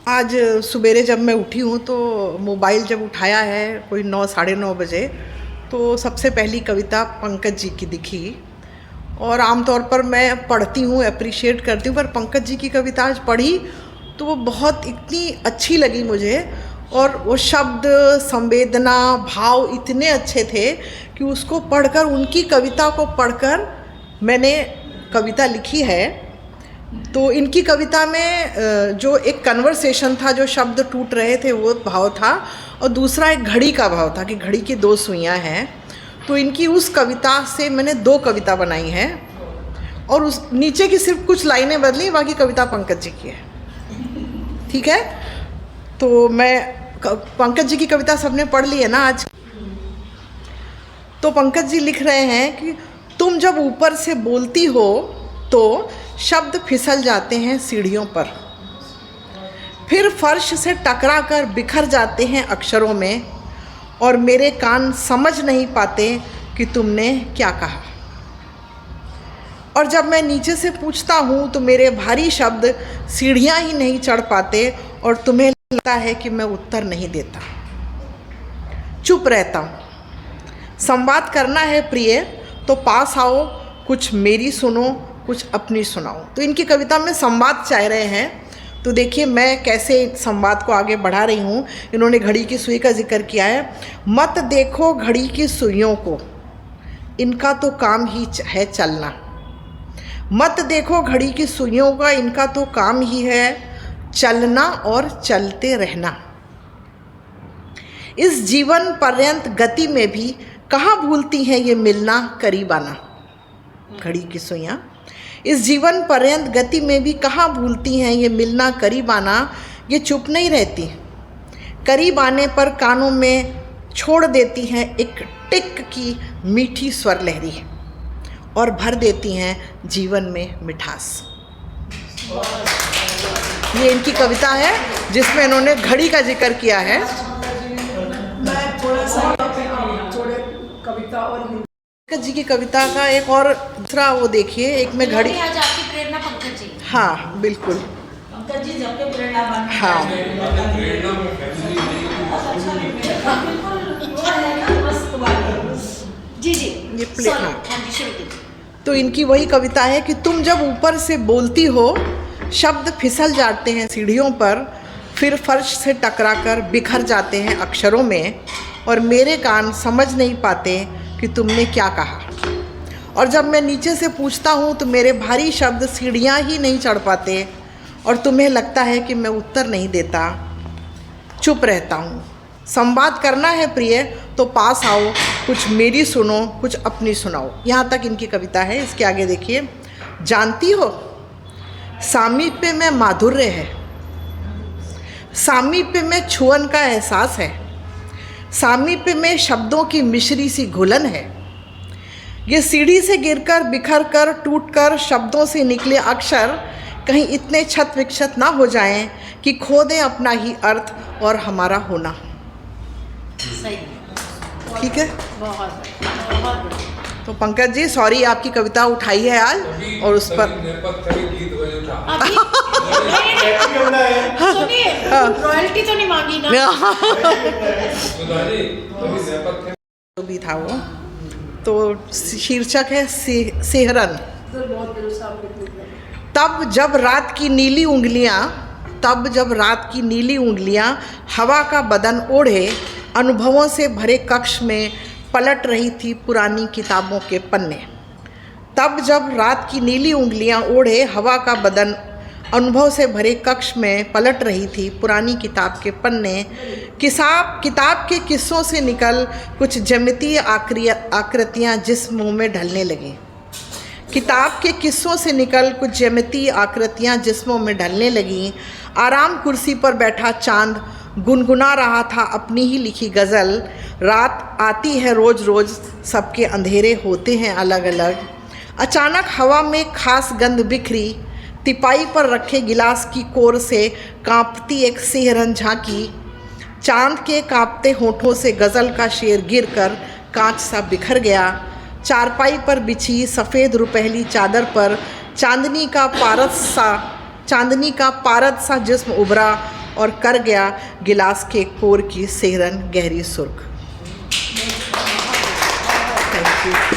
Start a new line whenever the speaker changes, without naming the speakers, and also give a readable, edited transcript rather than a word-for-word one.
आज सवेरे जब मैं उठी हूँ तो मोबाइल जब उठाया है कोई 9 साढ़े 9 बजे तो सबसे पहली कविता पंकज जी की दिखी। और आमतौर पर मैं पढ़ती हूँ, अप्रिशिएट करती हूँ, पर पंकज जी की कविता आज पढ़ी तो वो बहुत इतनी अच्छी लगी मुझे। और वो शब्द, संवेदना, भाव इतने अच्छे थे कि उसको पढ़कर, उनकी कविता को पढ़कर मैंने कविता लिखी है। तो इनकी कविता में जो एक कन्वर्सेशन था, जो शब्द टूट रहे थे वो भाव था, और दूसरा एक घड़ी का भाव था कि घड़ी की 2 सुइयाँ हैं। तो इनकी उस कविता से मैंने 2 कविता बनाई हैं और उस नीचे की सिर्फ कुछ लाइनें बदली, बाकी कविता पंकज जी की है। ठीक है, तो मैं पंकज जी की कविता सबने पढ़ ली है ना आज। तो पंकज जी लिख रहे हैं कि तुम जब ऊपर से बोलती हो तो शब्द फिसल जाते हैं सीढ़ियों पर, फिर फर्श से टकरा कर बिखर जाते हैं अक्षरों में, और मेरे कान समझ नहीं पाते कि तुमने क्या कहा। और जब मैं नीचे से पूछता हूँ तो मेरे भारी शब्द सीढ़ियाँ ही नहीं चढ़ पाते, और तुम्हें लगता है कि मैं उत्तर नहीं देता, चुप रहता हूँ। संवाद करना है प्रिय तो पास आओ, कुछ मेरी सुनो, कुछ अपनी सुनाओ। तो इनकी कविता में संवाद चाह रहे हैं। तो देखिए मैं कैसे संवाद को आगे बढ़ा रही हूँ। इन्होंने घड़ी की सुई का जिक्र किया है। मत देखो घड़ी की सुइयों को, इनका तो काम ही है चलना। मत देखो घड़ी की सुइयों का, इनका तो काम ही है चलना और चलते रहना। इस जीवन पर्यंत गति में भी कहाँ भूलती हैं ये मिलना करीब आना। घड़ी की सुइयाँ इस जीवन पर्यंत गति में भी कहाँ भूलती हैं ये मिलना करीब आना। ये चुप नहीं रहती, करीब आने पर कानों में छोड़ देती हैं एक टिक की मीठी स्वर लहरी, और भर देती हैं जीवन में मिठास। ये इनकी कविता है जिसमें इन्होंने घड़ी का जिक्र किया है।
मैं थोड़ा सा कविता और
पंकज जी की कविता का एक और दूसरा वो देखिए, एक में घड़ी।
आज आपकी प्रेरणा पंकज जी।
हाँ बिल्कुल,
पंकज जी जब के प्रेरणा बन।
हाँ
जी जी
ये प्ले।
हाँ
हाँ
जी शुरू कीजिए।
तो इनकी वही कविता है कि तुम जब ऊपर से बोलती हो शब्द फिसल जाते हैं सीढ़ियों पर, फिर फर्श से टकराकर बिखर जाते हैं अक्षरों में, और मेरे कान समझ नहीं पाते कि तुमने क्या कहा। और जब मैं नीचे से पूछता हूँ तो मेरे भारी शब्द सीढ़ियाँ ही नहीं चढ़ पाते, और तुम्हें लगता है कि मैं उत्तर नहीं देता, चुप रहता हूँ। संवाद करना है प्रिय तो पास आओ, कुछ मेरी सुनो, कुछ अपनी सुनाओ। यहाँ तक इनकी कविता है। इसके आगे देखिए। जानती हो सामीप्य में माधुर्य है, सामीप्य में छुअन का एहसास है, सामीप्य में शब्दों की मिश्री सी घुलन है। ये सीढ़ी से गिरकर, बिखर कर, टूट कर शब्दों से निकले अक्षर कहीं इतने क्षत विक्षत ना हो जाएं कि खो दें अपना ही अर्थ और हमारा होना।
सही,
ठीक है।
बहुत बहुत
तो पंकज जी सॉरी, आपकी कविता उठाई है आज, और उस पर
सुनिए, रॉयल्टी तो नहीं मांगी ना।
जो भी था वो, तो शीर्षक है सेहरन। तब जब रात की नीली उंगलियां, तब जब रात की नीली उंगलियां हवा का बदन ओढ़े अनुभवों से भरे कक्ष में पलट रही थी पुरानी किताबों के पन्ने। तब जब रात की नीली उंगलियां ओढ़े हवा का बदन अनुभव से भरे कक्ष में पलट रही थी पुरानी किताब के पन्ने। किताब के किस्सों से निकल कुछ ज्यामितीय आकृतियाँ जिस्म में ढलने लगीं। किताब के किस्सों से निकल कुछ ज्यामितीय आकृतियाँ जिस्मों में ढलने लगीं। आराम कुर्सी पर बैठा चांद गुनगुना रहा था अपनी ही लिखी गज़ल। रात आती है रोज़ रोज़, सबके अंधेरे होते हैं अलग अलग। अचानक हवा में खास गंध बिखरी, तिपाई पर रखे गिलास की कोर से कांपती एक सेहरन झांकी। चांद के कांपते होठों से गज़ल का शेर गिरकर कांच सा बिखर गया। चारपाई पर बिछी सफ़ेद रुपहली चादर पर चांदनी का पारद सा जिस्म उभरा और कर गया गिलास के पोर की सेहरन गहरी सुर्ख। Thank you.